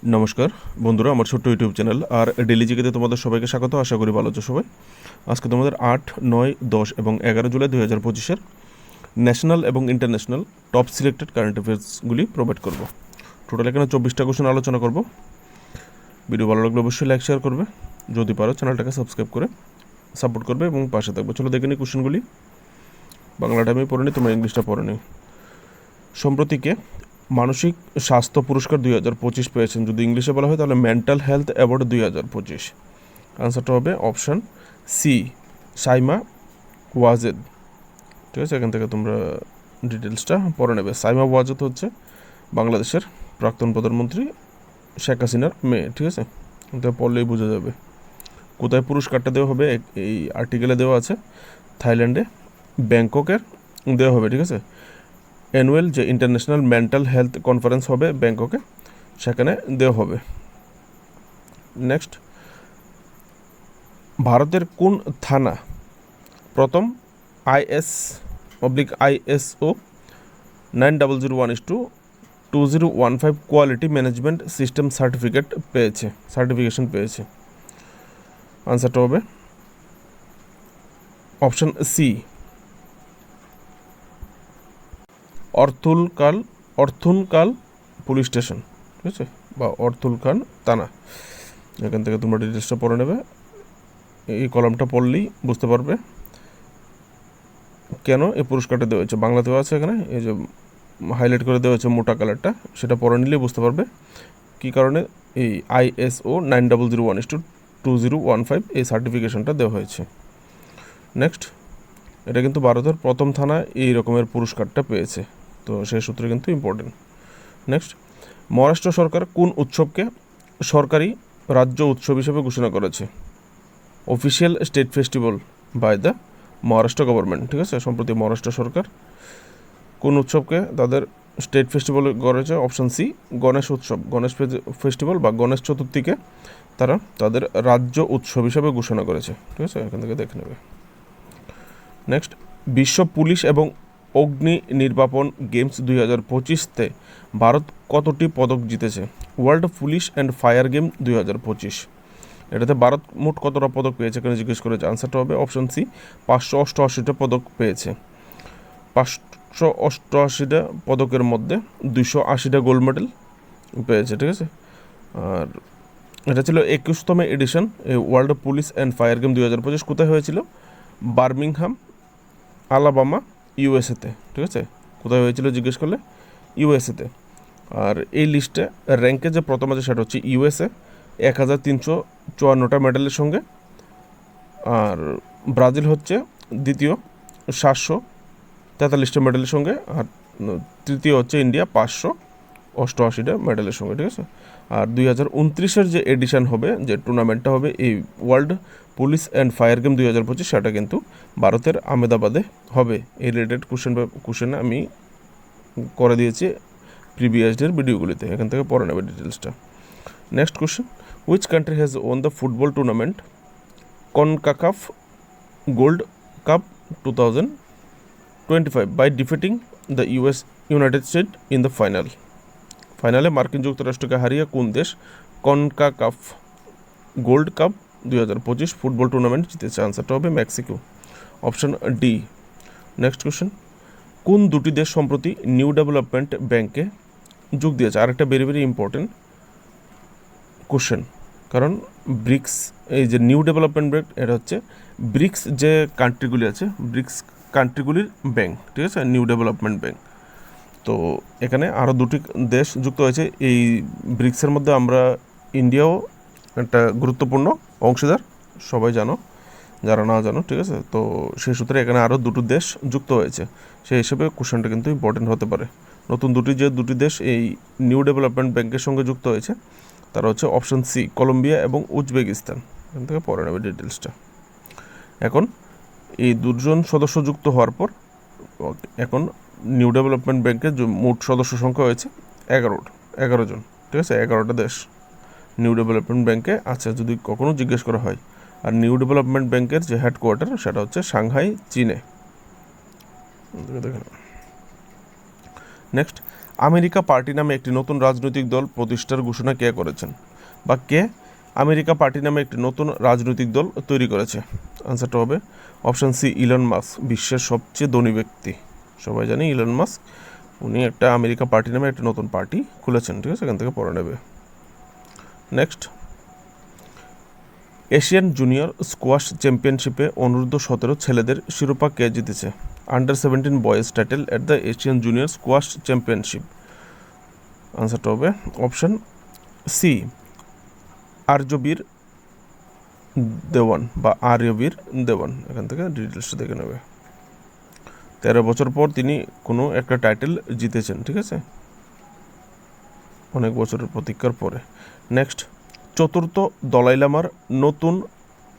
নমস্কার বন্ধুরা, আমার ছোট্ট ইউটিউব চ্যানেল আর ডেলি জিকেতে তোমাদের সবাইকে স্বাগত। আশা করি ভালো আছো সবাই। আজকে তোমাদের 8, 9, 10 এবং 11 জুলাই 2025-এর ন্যাশনাল এবং ইন্টারন্যাশনাল টপ সিলেক্টেড কারেন্ট অ্যাফেয়ার্সগুলি প্রোভাইড করব। টোটাল এখানে 24টা কোশ্চেন আলোচনা করব। ভিডিও ভালো লাগলে অবশ্যই লাইক শেয়ার করবে, যদি পারো চ্যানেলটাকে সাবস্ক্রাইব করে সাপোর্ট করবে এবং পাশে থাকবে। চলো দেখে নিই কোশ্চেনগুলি। বাংলাটা আমি পড়ে নিই, তোমরা ইংলিশটা পড়ে নিই। সম্প্রতিকে মানসিক স্বাস্থ্য পুরস্কার 2025 পেয়েছেন। যদি ইংলিশে বলা হয় তাহলে মেন্টাল হেলথ অ্যাওয়ার্ড 2025। আনসারটা হবে অপশান সি, সাইমা ওয়াজেদ। ঠিক আছে, এখান থেকে তোমরা ডিটেলসটা পড়ে নেবে। সাইমা ওয়াজেদ হচ্ছে বাংলাদেশের প্রাক্তন প্রধানমন্ত্রী শেখ হাসিনার মেয়ে। ঠিক আছে, এটা পড়লেই বোঝা যাবে। কোথায় পুরস্কারটা দেওয়া হবে এই আর্টিকেলে দেওয়া আছে, থাইল্যান্ডে ব্যাংককের দেওয়া হবে। ঠিক আছে, অ্যানুয়াল যে ইন্টারন্যাশনাল মেন্টাল হেলথ কনফারেন্স হবে ব্যাংককে, সেখানে দেওয়া হবে। নেক্সট, ভারতের কোন থানা প্রথম ISO 9001:2015 quality management system certification পেয়েছে? আনসারটা হবে অপশান সি, অর্থুনকাল পুলিশ স্টেশন। ঠিক আছে, বা অর্থুলখান থানা। এখান থেকে তোমরা ডিটেলসটা পড়ে নেবে। এই কলামটা পড়লেই বুঝতে পারবে কেন এই পুরস্কারটা দেওয়া হয়েছে। বাংলাতেও আছে, এখানে এই যে হাইলাইট করে দেওয়া হয়েছে মোটা কালারটা, সেটা পড়ে নিলেই বুঝতে পারবে কী কারণে এই ISO 9001:2015 এই সার্টিফিকেশনটা দেওয়া হয়েছে। নেক্সট, এটা কিন্তু ভারতের প্রথম থানা এই রকমের পুরস্কারটা পেয়েছে, তো সেই সূত্রে কিন্তু ইম্পর্টেন্ট। নেক্সট, মহারাষ্ট্র সরকার কোন উৎসবকে সরকারি রাজ্য উৎসব হিসেবে ঘোষণা করেছে? Official state festival by the Maharashtra government. ঠিক আছে, সম্প্রতি মহারাষ্ট্র সরকার কোন উৎসবকে তাদের স্টেট ফেস্টিভ্যাল করেছে? অপশান সি, গণেশ উৎসব। গণেশ ফেস্টিভ্যাল বা গণেশ চতুর্থীকে তারা তাদের রাজ্য উৎসব হিসেবে ঘোষণা করেছে। ঠিক আছে, এখান থেকে দেখে নেবে। নেক্সট, বিশ্ব পুলিশ এবং অগ্নি নির্বাপন গেমস 2025-তে ভারত কতটি পদক জিতেছে? World police and fire game 2025, এটাতে ভারত মোট কতটা পদক পেয়েছে এখানে জিজ্ঞেস করেছে। আনসারটা হবে অপশান সি, 588টা পদক পেয়েছে। 588টা পদকের মধ্যে 280টা গোল্ড মেডেল পেয়েছে। ঠিক আছে, আর এটা ছিল 21তম এডিশন এই world police and fire game 2025। কোথায় হয়েছিল? বার্মিংহাম, আলাবামা, ইউএসএতে। ঠিক আছে, কোথায় হয়েছিল জিজ্ঞেস করলে? ইউএসএতে। আর এই লিস্টে র্যাঙ্কে যে প্রথম আছে সেটা হচ্ছে ইউএসএ 1354টা মেডেলের সঙ্গে, আর ব্রাজিল হচ্ছে দ্বিতীয় 743টা মেডেলের সঙ্গে, আর তৃতীয় হচ্ছে ইন্ডিয়া 588টা মেডেলের সঙ্গে। ঠিক আছে, আর 2029-এর যে এডিশন হবে, যে টুর্নামেন্টটা হবে এই world police and fire game 2025, সেটা কিন্তু ভারতের আহমেদাবাদে হবে। এই রিলেটেড কোশ্চেন আমি করে দিয়েছি প্রিভিয়াস ডের ভিডিওগুলিতে, এখান থেকে পড়ে নেবে ডিটেলসটা। Next question, which country has won the football tournament CONCACAF Gold Cup 2025 by defeating the United State in the ফাইনালে মার্কিন যুক্তরাষ্ট্রকে হারিয়ে কোন দেশ CONCACAF Gold Cup 2025 football tournament জিতেছে? আনসারটা হবে Mexico, option d. Next question, কোন দুটি দেশ সম্প্রতি নিউ ডেভেলপমেন্ট ব্যাংকে যোগ দিয়েছে? আরেকটা ভেরি ভেরি ইম্পর্টেন্ট কোশ্চেন, কারণ ব্রিক্স, এই যে নিউ ডেভেলপমেন্ট ব্যাংক, এটা হচ্ছে ব্রিক্স যে কান্ট্রিগুলি আছে, ব্রিক্স কান্ট্রিগুলির ব্যাংক। ঠিক আছে, নিউ ডেভেলপমেন্ট ব্যাংক। তো এখানে আরও দুটি দেশ যুক্ত হয়েছে এই ব্রিক্সের মধ্যে। আমরা ইন্ডিয়াও একটা গুরুত্বপূর্ণ অংশীদার, সবাই জানো, যারা না জানো। ঠিক আছে, তো সেই সূত্রে এখানে আরও দুটো দেশ যুক্ত হয়েছে, সেই হিসেবে কোশ্চেনটা কিন্তু ইম্পর্টেন্ট হতে পারে। নতুন দুটি দেশ এই নিউ ডেভেলপমেন্ট ব্যাংকের সঙ্গে যুক্ত হয়েছে, তারা হচ্ছে অপশন সি, কলম্বিয়া এবং উজবেকিস্তান। এখান থেকে পড়ে নেবে ডিটেলসটা। এখন এই দুজন সদস্য যুক্ত হওয়ার পর এখন নিউ ডেভেলপমেন্ট ব্যাংকের মোট সদস্য সংখ্যা হয়েছে 11 জন। ঠিক আছে, 11টা দেশ নিউ ডেভেলপমেন্ট ব্যাংকে আছে, যদি কখনো জিজ্ঞেস করা হয়। আর নিউ ডেভেলপমেন্ট ব্যাংকের যে হেডকোয়ার্টার সেটা হচ্ছে সাংহাই, চীনে। নেক্সট, আমেরিকা পার্টি নামে একটি নতুন রাজনৈতিক দল প্রতিষ্ঠার ঘোষণা কে করেছেন, বা কে আমেরিকা পার্টি নামে একটি নতুন রাজনৈতিক দল তৈরি করেছে? আনসারটা হবে অপশান সি, ইলন মাস্ক, বিশ্বের সবচেয়ে ধনী ব্যক্তি। সবাই জানি ইলন মাস্ক, উনি একটা আমেরিকা পার্টি নামে একটা নতুন পার্টি খুলেছেন, ঠিক আছে, এখান থেকে পড়ে নেবে। নেক্সট, এশিয়ান জুনিয়র স্কোয়াশ চ্যাম্পিয়নশিপে অনূর্ধ্ব-17 ছেলেদের শিরোপা কে জিতেছে? আন্ডার-17 boys title at the Asian junior squash championship. আনসারটা হবে অপশান সি, আর্যবীর দেওয়ান বা আর্যবীর দেওয়ান। এখান থেকে ডিটেলসটা দেখে নেবে। 13 বছর পর তিনি কোনো একটা টাইটেল জিতেছেন, ঠিক আছে, অনেক বছরের প্রতীক্ষার পরে। নেক্সট, চতুর্থ দলাই লামার নতুন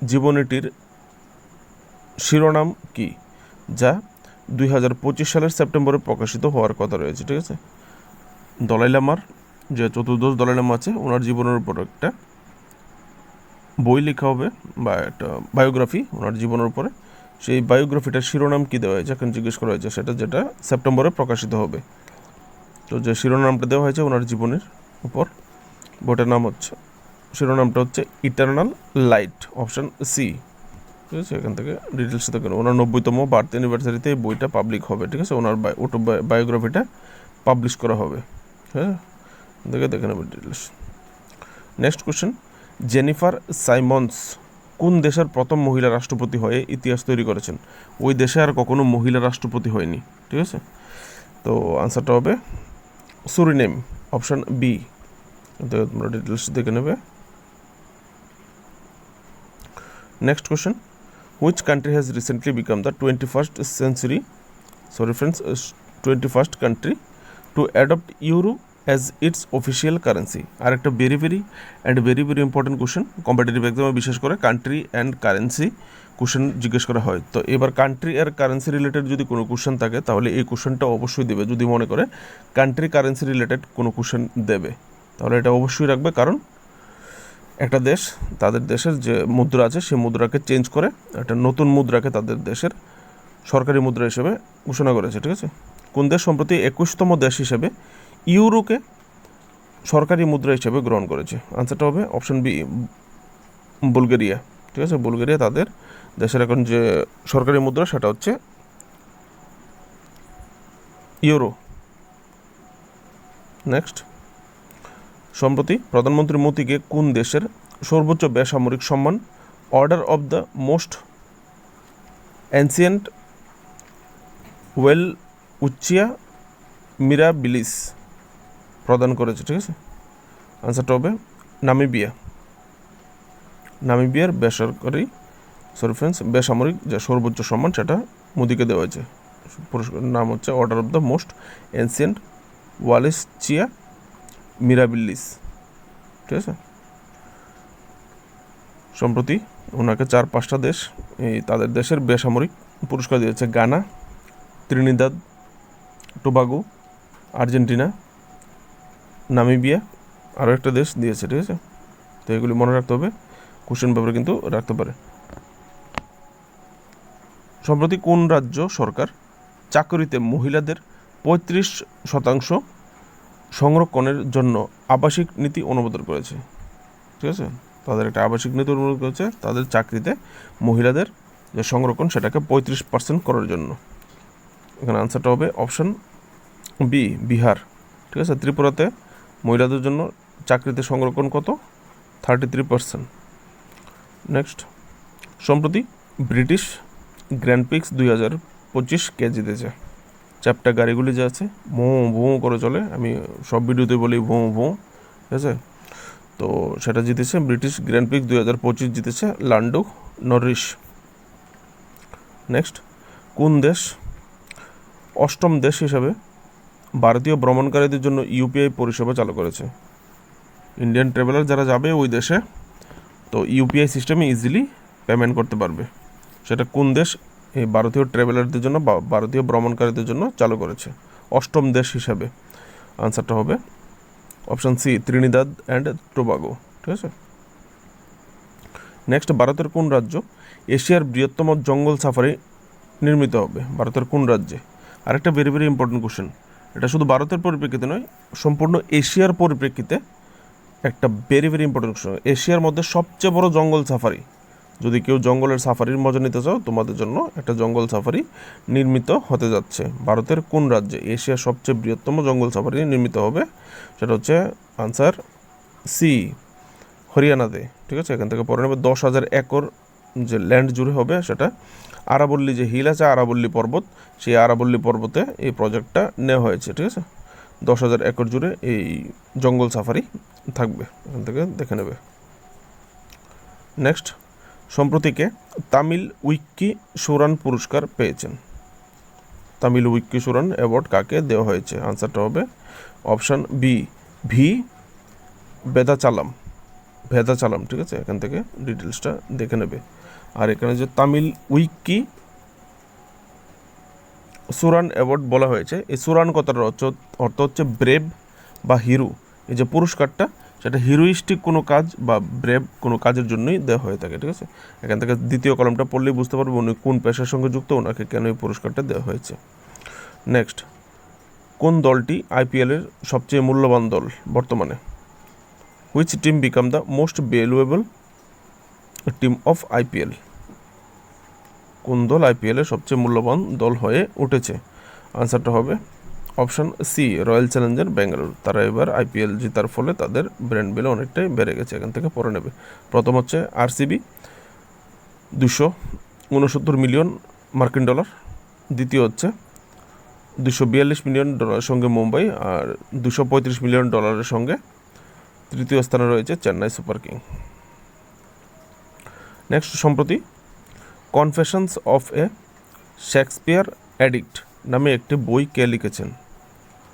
জীবনীটির শিরোনাম কি, যা 2025 সালের সেপ্টেম্বরে প্রকাশিত হওয়ার কথা রয়েছে, ঠিক আছে? দলাই লামার যে চতুর্দশ দলাই লামা আছে, ওনার জীবনের উপর একটা বই লেখা হবে বা একটা বায়োগ্রাফি ওনার জীবনের উপরে। সেই বায়োগ্রাফিটার শিরোনাম কী দেওয়া হয়েছে এখন জিজ্ঞেস করা হয়েছে, সেটা যেটা সেপ্টেম্বরে প্রকাশিত হবে। তো যে শিরোনামটা দেওয়া হয়েছে ওনার জীবনের উপর, বইটার নাম হচ্ছে, শিরোনামটা হচ্ছে ইটারনাল লাইট, অপশান সি, ঠিক আছে? এখান থেকে ডিটেলস দেখে নেব। ওনার 90তম বার্থ অ্যানিভার্সারিতে এই বইটা পাবলিক হবে, ঠিক আছে, ওনার বায়োগ্রাফিটা পাবলিশ করা হবে। হ্যাঁ, দেখে নেব details. Next question, Jennifer Simons কোন দেশের প্রথম মহিলা রাষ্ট্রপতি হয়ে ইতিহাস তৈরি করেছেন? ওই দেশে আর কখনো মহিলা রাষ্ট্রপতি হয়নি, ঠিক আছে? তো আনসারটা হবে সুরিনেম, অপশান বি। তোমরা ডিটেলস দেখে নেবে। Next question, which country has recently become the 21st country to adopt euro as its official currency? আর একটা very very important question, competitive এক্সামে বিশেষ করে কান্ট্রি অ্যান্ড কারেন্সি কোশ্চেন জিজ্ঞেস করা হয়। তো এবার কান্ট্রি আর কারেন্সি রিলেটেড যদি কোনো কোশ্চেন থাকে তাহলে এই কোশ্চেনটা অবশ্যই দেবে। যদি মনে করে কান্ট্রি কারেন্সি রিলেটেড কোনো কোশ্চেন দেবে তাহলে এটা অবশ্যই রাখবে, কারণ একটা দেশ তাদের দেশের যে মুদ্রা আছে সেই মুদ্রাকে চেঞ্জ করে একটা নতুন মুদ্রাকে তাদের দেশের সরকারি মুদ্রা হিসেবে ঘোষণা করেছে, ঠিক আছে? কোন দেশ সম্প্রতি 21তম দেশ হিসেবে ইউরোকে সরকারি মুদ্রা হিসেবে গ্রহণ করেছে? আনসারটা হবে অপশান বি, বুলগেরিয়া, ঠিক আছে? বুলগেরিয়া তাদের দেশের এখন যে সরকারি মুদ্রা সেটা হচ্ছে ইউরো। নেক্সট, সম্প্রতি প্রধানমন্ত্রী মোদিকে কোন দেশের সর্বোচ্চ বেসামরিক সম্মান order of the most ancient Welwitschia Mirabilis প্রদান করেছে, ঠিক আছে? আনসারটা হবে নামিবিয়ার বেসামরিক যে সর্বোচ্চ সম্মান সেটা মোদিকে দেওয়া হয়েছে। পুরস্কারের নাম হচ্ছে order of the most ancient Welwitschia Mirabilis, ঠিক আছে? সম্প্রতি ওনাকে 4-5টা দেশ তাদের দেশের বেসামরিক পুরস্কার দিয়েছে, গানা, ত্রিনিদাদ টোবাগো, আর্জেন্টিনা, নামিবিয়া, আরও একটা দেশ দিয়েছে, ঠিক আছে? তো এগুলি মনে রাখতে হবে, কোশ্চেন পেপারে কিন্তু রাখতে পারে। সম্প্রতি কোন রাজ্য সরকার চাকরিতে মহিলাদের 35% সংরক্ষণের জন্য আবাসিক নীতি অনুমোদন করেছে? ঠিক আছে, তাদের একটা আবাসিক নীতি অনুমোদন করেছে তাদের চাকরিতে মহিলাদের যে সংরক্ষণ সেটাকে 35% করার জন্য। এখানে আনসারটা হবে অপশান বি, বিহার, ঠিক আছে? ত্রিপুরাতে মহিলাদের জন্য চাকরিতে সংরক্ষণ কত? 33%। নেক্সট, সম্প্রতি ব্রিটিশ গ্র্যান্ড প্রিক্স 2025 কে জিতেছে? চ্যাপ্টা গাড়িগুলি যে আছে ভোঁ ভোঁ করে চলে, আমি সব ভিডিওতে বলি ভোঁ ভোঁ, ঠিক আছে? তো সেটা জিতেছে ব্রিটিশ গ্র্যান্ড প্রিক্স 2025 জিতেছে লান্ডো নরিস। নেক্সট, কোন দেশ 8ম দেশ হিসাবে ভারতীয় ভ্রমণকারীদের জন্য ইউপিআই পরিষেবা চালু করেছে? ইন্ডিয়ান ট্রাভেলার যারা যাবে ওই দেশে তো ইউপিআই সিস্টেমে ইজিলি পেমেন্ট করতে পারবে। সেটা কোন দেশ এই ভারতীয় ট্রাভেলারদের জন্য বা ভারতীয় ভ্রমণকারীদের জন্য চালু করেছে 8ম দেশ হিসাবে? আনসারটা হবে option c, Trinidad and Tobago, ঠিক আছে? নেক্সট, ভারতের কোন রাজ্য এশিয়ার বৃহত্তম জঙ্গল সাফারি নির্মিত হবে? ভারতের কোন রাজ্যে? আরেকটা ভেরি ইম্পর্টেন্ট কোশ্চেন, এটা শুধু ভারতের পরিপ্রেক্ষিতে নয়, সম্পূর্ণ এশিয়ার পরিপ্রেক্ষিতে একটা ভেরি ভেরি ইম্পর্টেন্ট কোশ্চেন। এশিয়ার মধ্যে সবচেয়ে বড় জঙ্গল সাফারি, যদি কেউ জঙ্গলের সাফারির মজা নিতে চাও, তোমাদের জন্য একটা জঙ্গল সাফারি নির্মিত হতে যাচ্ছে। ভারতের কোন রাজ্যে এশিয়ার সবচেয়ে বৃহত্তম জঙ্গল সাফারি নির্মিত হবে? সেটা হচ্ছে আনসার সি, হরিয়ানাতে। ঠিক আছে, এখান থেকে পরে নেবে 10,000 একর যে ল্যান্ড জুড়ে হবে, সেটা আরাবল্লী যে হিল আছে, আরাবল্লী পর্বত, সেই আরাবল্লী পর্বতে এই প্রজেক্টটা নেওয়া হয়েছে। ঠিক আছে, 10,000 একর জুড়ে এই জঙ্গল সাফারি থাকবে, এখান থেকে দেখে নেবে। নেক্সট, সম্প্রতিকে তামিল উইকি সুরান পুরস্কার পেয়েছেন। তামিল উইকি সুরান অ্যাওয়ার্ড কাকে দেওয়া হয়েছে? আনসারটা হবে অপশান বি, ভি বেদাচালাম। ভেদাচালাম। ঠিক আছে, এখান থেকে ডিটেলসটা দেখে নেবে। আর এখানে যে তামিল উইকি সুরান অ্যাওয়ার্ড বলা হয়েছে, এই সুরান কথাটার অর্থ হচ্ছে ব্রেভ বা হিরো। এই যে পুরস্কারটা, সেটা হিরোইস্টিক কোনো কাজ বা ব্রেভ কোনো কাজের জন্যই দেওয়া হয়ে থাকে। ঠিক আছে, এখান থেকে দ্বিতীয় কলমটা পড়লেই বুঝতে পারবো উনি কোন পেশার সঙ্গে যুক্ত, ওনাকে কেন এই পুরস্কারটা দেওয়া হয়েছে। নেক্সট, কোন দলটি আইপিএলের সবচেয়ে মূল্যবান দল বর্তমানে? Which team become the most valuable team of IPL? কোন দল আইপিএলের সবচেয়ে মূল্যবান দল হয়ে উঠেছে? আনসারটা হবে option c, Royal Challenger Bangalore. তারা এবার আইপিএল জেতার ফলে তাদের ব্র্যান্ড ভ্যালু অনেকটাই বেড়ে গেছে। এখান থেকে পড়ে নেবে। প্রথম হচ্ছে আরসিবি, 269 মিলিয়ন মার্কিন ডলার। দ্বিতীয় হচ্ছে 242 মিলিয়ন ডলারের সঙ্গে মুম্বাই, আর 235 মিলিয়ন ডলারের সঙ্গে তৃতীয় স্থানে রয়েছে চেন্নাই সুপার কিং। নেক্সট, সম্প্রতি confessions of A Shakespeare addict নামে একটি বই কে লিখেছেন?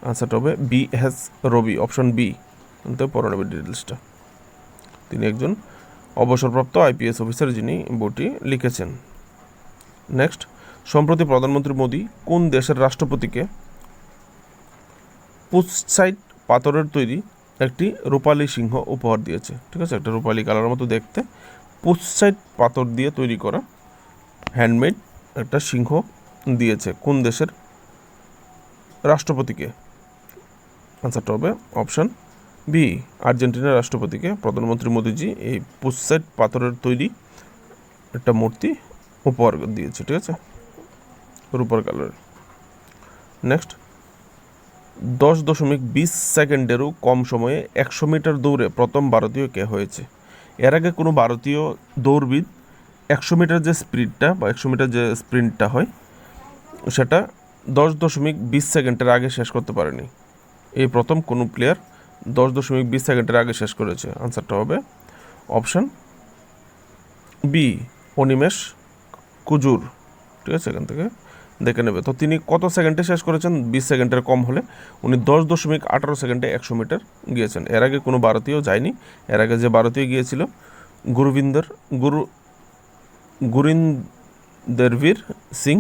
আনসারটা হবে B.S. রবি, অপশন বি। পড়ে নেবে ডিটেলসটা। তিনি একজন অবসরপ্রাপ্ত আইপিএস অফিসার যিনি বইটি লিখেছেন। নেক্সট, সম্প্রতি প্রধানমন্ত্রী মোদী কোন দেশের রাষ্ট্রপতিকে পুৎসাইট পাথরের তৈরি একটি রূপালী সিংহ উপহার দিয়েছে? ঠিক আছে, একটা রূপালী কালারের মতো দেখতে পুৎসাইট পাথর দিয়ে তৈরি করা হ্যান্ডমেড একটা সিংহ দিয়েছে কোন দেশের রাষ্ট্রপতিকে? আনসারটা হবে অপশান বি, আর্জেন্টিনার রাষ্ট্রপতিকে প্রধানমন্ত্রী মোদীজি এই পুৎসাইট পাথরের তৈরি একটা মূর্তি উপহার দিয়েছে। ঠিক আছে, রূপার কালারের। নেক্সট, 10.20 সেকেন্ডেরও কম সময়ে 100 মিটার দৌড়ে প্রথম ভারতীয় কে হয়েছে? এর আগে কোনো ভারতীয় দৌড়বিদ 100 মিটার যে স্পিডটা বা 100 মিটার যে স্প্রিন্টটা হয়, সেটা 10.20 সেকেন্ডের আগে শেষ করতে পারেনি। এই প্রথম কোনো প্লেয়ার 10.20 সেকেন্ডের আগে শেষ করেছে। আনসারটা হবে অপশান বি, অনিমেষ কুজুর। ঠিক আছে, এখান থেকে দেখে নেবে। তো তিনি কত সেকেন্ডে শেষ করেছেন? 20 সেকেন্ডের কম হলে উনি 10.18 সেকেন্ডে 100 মিটার গিয়েছেন। এর আগে কোনো ভারতীয় যায়নি। এর আগে যে ভারতীয় গিয়েছিল গুরিন্দেরবীর সিং,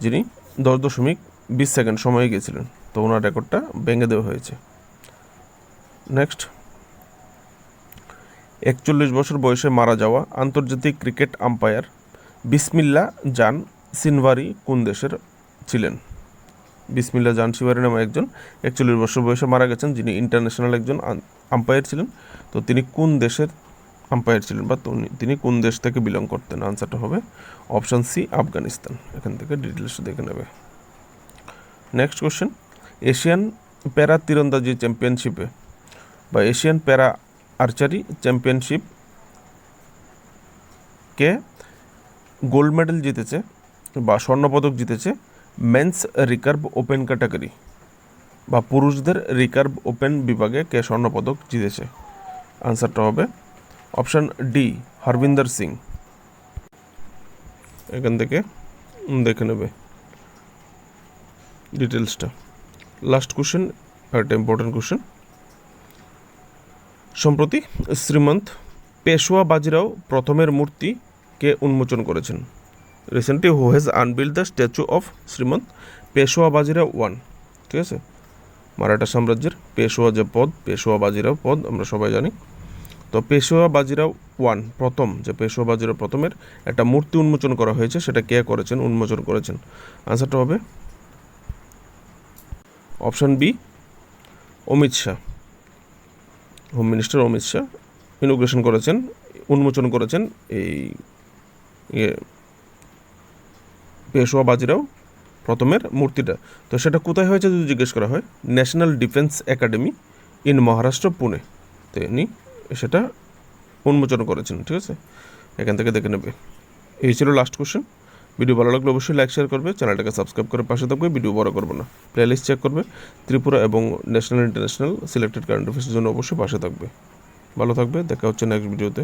যিনি 10.20 সেকেন্ড সময়ে গিয়েছিলেন। তো ওনার রেকর্ডটা ভেঙে দেওয়া হয়েছে। নেক্সট, 41 বছর বয়সে মারা যাওয়া আন্তর্জাতিক ক্রিকেট আম্পায়ার বিসমিল্লা জান সিনওয়ারি কোন দেশের ছিলেন? বিসমিল্লা জান সিনওয়ারি নামে একজন 41 বছর বয়সে মারা গেছেন, যিনি ইন্টারন্যাশনাল একজন আম্পায়ার ছিলেন। তো তিনি কোন দেশের আম্পায়ার ছিলেন বা তিনি কোন দেশ থেকে বিলং করতেন? আনসারটা হবে অপশান সি, আফগানিস্তান। এখান থেকে ডিটেলস দেখে নেবে। নেক্সট কোশ্চেন, এশিয়ান প্যারা তীরন্দাজি চ্যাম্পিয়নশিপে বা এশিয়ান প্যারা আর্চারি চ্যাম্পিয়নশিপ কে গোল্ড মেডেল জিতেছে বা স্বর্ণপদক জিতেছে মেন্স রিকার্ভ ওপেন ক্যাটাগরি বা পুরুষদের রিকার্ভ ওপেন বিভাগে কে স্বর্ণপদক জিতেছে? আনসারটা হবে অপশান ডি, হরবিন্দর সিং। এখান থেকে দেখে নেবে ডিটেলসটা। লাস্ট কোশ্চেন, একটা ইম্পর্টেন্ট কোশ্চেন। সম্প্রতি শ্রীমন্ত পেশোয়া বাজিরাও প্রথমের মূর্তি কে উন্মোচন করেছেন? Recently who has unveiled the statue of Shrimant Peshwa Bajirao one. ঠিক আছে, মারাঠা সাম্রাজ্যের পেশোয়া যে পদ, পেশোয়া বাজিরাও পদ আমরা সবাই জানি। তো পেশোয়া বাজিরাও ওয়ান, প্রথম যে পেশোয়া বাজিরাও প্রথমের একটা মূর্তি উন্মোচন করা হয়েছে, সেটা কে করেছেন, উন্মোচন করেছেন? আনসারটা হবে option b Amit Shah, home minister Amit Shah inauguration করেছেন, উন্মোচন করেছেন এই পেশোয়া বাজিরাও প্রথমের মূর্তিটা। তো সেটা কোথায় হয়েছে যদি জিজ্ঞেস করা হয়, national defence academy in Maharashtra Pune, তো ইনি সেটা উন্মোচন করেছেন। ঠিক আছে, এখান থেকে দেখে নেবে। এই ছিল লাস্ট কোশ্চেন। ভিডিও ভালো লাগলে অবশ্যই লাইক শেয়ার করবে, চ্যানেলটাকে সাবস্ক্রাইব করে পাশে থাকবে, ভিডিও বড় করবে না, প্লেলিস্ট চেক করবে, ত্রিপুরা এবং ন্যাশনাল ইন্টারন্যাশনাল সিলেক্টেড কারেন্ট অ্যাফেয়ার্সের জন্য অবশ্যই পাশে থাকবে। ভালো থাকবে, দেখা হচ্ছে নেক্সট ভিডিওতে।